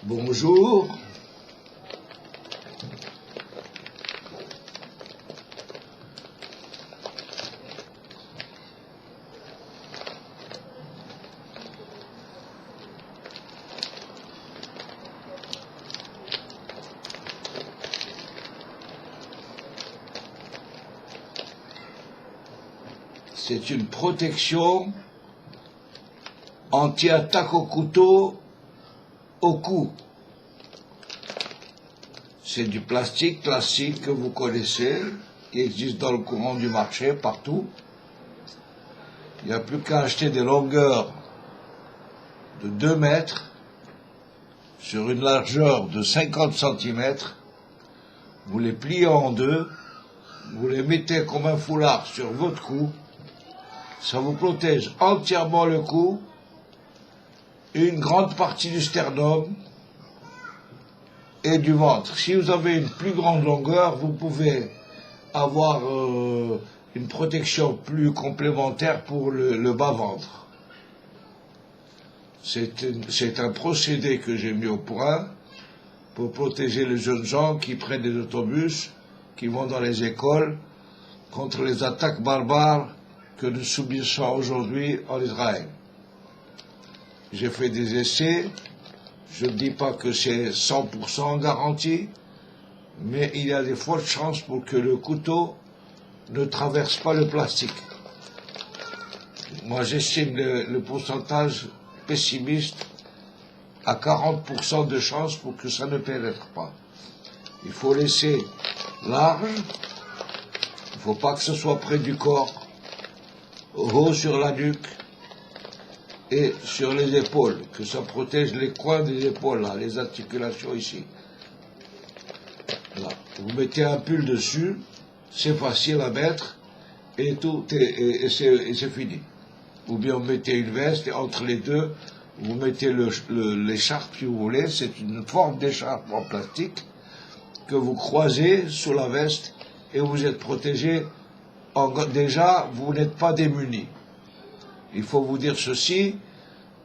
Bonjour. C'est une protection anti-attaque au couteau au cou. C'est du plastique classique que vous connaissez, qui existe dans le courant du marché partout. Il n'y a plus qu'à acheter des longueurs de 2 mètres sur une largeur de 50 cm. Vous les pliez en deux, vous les mettez comme un foulard sur votre cou. Ça vous protège entièrement le cou, une grande partie du sternum et du ventre. Si vous avez une plus grande longueur, vous pouvez avoir une protection plus complémentaire pour le bas-ventre. C'est un procédé que j'ai mis au point pour protéger les jeunes gens qui prennent des autobus, qui vont dans les écoles, contre les attaques barbares que nous subissons aujourd'hui en Israël. J'ai fait des essais, je ne dis pas que c'est 100% garanti, mais il y a des fortes chances pour que le couteau ne traverse pas le plastique. Moi j'estime le pourcentage pessimiste à 40% de chances pour que ça ne pénètre pas. Il faut laisser large, il ne faut pas que ce soit près du corps, haut sur la nuque et sur les épaules, que ça protège les coins des épaules, là, les articulations ici. Là. Vous mettez un pull dessus, c'est facile à mettre, et tout et c'est fini. Ou bien vous mettez une veste, et entre les deux, vous mettez l'écharpe si vous voulez, c'est une forme d'écharpe en plastique, que vous croisez sous la veste, et vous êtes protégé. Déjà, vous n'êtes pas démunis. Il faut vous dire ceci,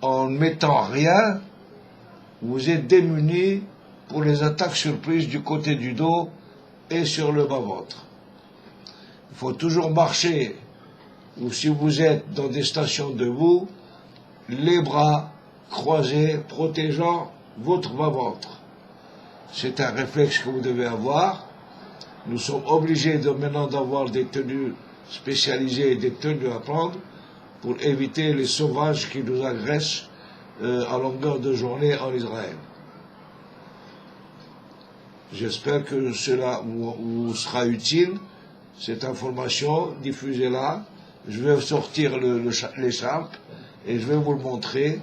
en ne mettant rien, vous êtes démunis pour les attaques surprises du côté du dos et sur le bas-ventre. Il faut toujours marcher, ou si vous êtes dans des stations debout, les bras croisés, protégeant votre bas-ventre. C'est un réflexe que vous devez avoir. Nous sommes obligés maintenant d'avoir des tenues spécialisées et des tenues à prendre pour éviter les sauvages qui nous agressent à longueur de journée en Israël. J'espère que cela vous sera utile, cette information, diffusez-la. Je vais sortir l'écharpe et je vais vous le montrer.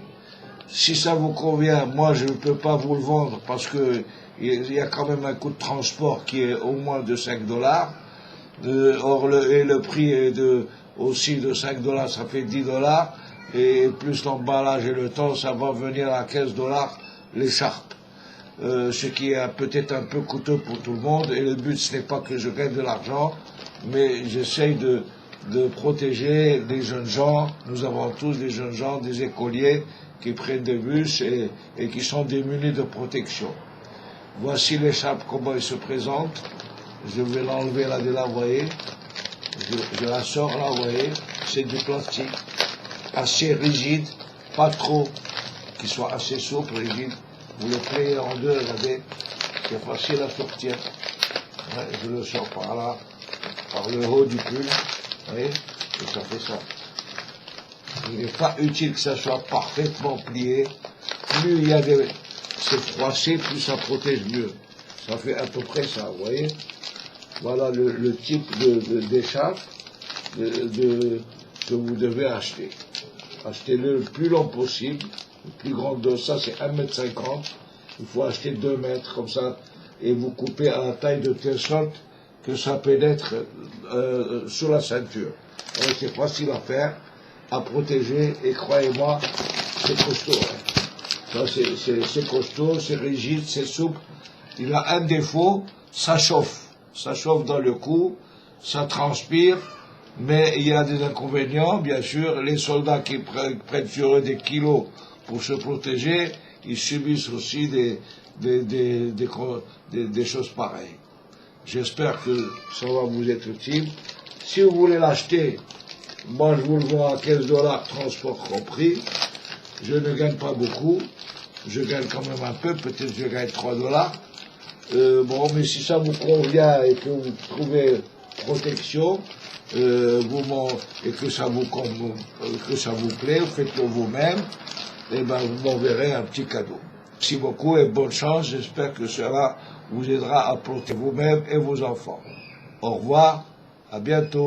Si ça vous convient, moi je ne peux pas vous le vendre parce que il y a quand même un coût de transport qui est au moins de 5 $. Or, le prix est aussi de 5 $, ça fait 10 $. Et plus l'emballage et le temps, ça va venir à 15 $ l'écharpe. Ce qui est peut-être un peu coûteux pour tout le monde. Et le but, ce n'est pas que je gagne de l'argent, mais j'essaye de protéger les jeunes gens. Nous avons tous des jeunes gens, des écoliers qui prennent des bus et qui sont démunis de protection. Voici l'écharpe, comment elle se présente. Je vais l'enlever là de là, vous voyez. Je la sors là, vous voyez. C'est du plastique, assez rigide, pas trop, qui soit assez souple, rigide. Vous le pliez en deux, regardez. C'est facile à sortir. Ouais, je le sors par là, par le haut du pull. Vous voyez, et ça fait ça. Il n'est pas utile que ça soit parfaitement plié. Plus il y a c'est froissé, plus ça protège mieux. Ça fait à peu près ça, vous voyez. Voilà le type d'écharpe que vous devez acheter. Achetez-le le plus long possible. Le plus grand de ça, c'est 1,50 m. Il faut acheter 2 mètres, comme ça, et vous coupez à la taille de telle sorte que ça pénètre sur la ceinture. C'est facile à faire, à protéger, et croyez-moi, c'est costaud. Hein. Ça, c'est costaud, c'est rigide, c'est souple. Il a un défaut, ça chauffe. Ça chauffe dans le cou, ça transpire, mais il y a des inconvénients, bien sûr. Les soldats qui prennent sur eux des kilos pour se protéger, ils subissent aussi des choses pareilles. J'espère que ça va vous être utile. Si vous voulez l'acheter, moi je vous le vends à 15 $, transport compris. Je ne gagne pas beaucoup. Je gagne quand même un peu, peut-être je gagne 3 $. Bon, mais si ça vous convient et que vous trouvez protection, et que ça vous plaît, vous faites-le vous-même, et ben vous m'enverrez un petit cadeau. Merci beaucoup et bonne chance. J'espère que cela vous aidera à protéger vous-même et vos enfants. Au revoir, à bientôt.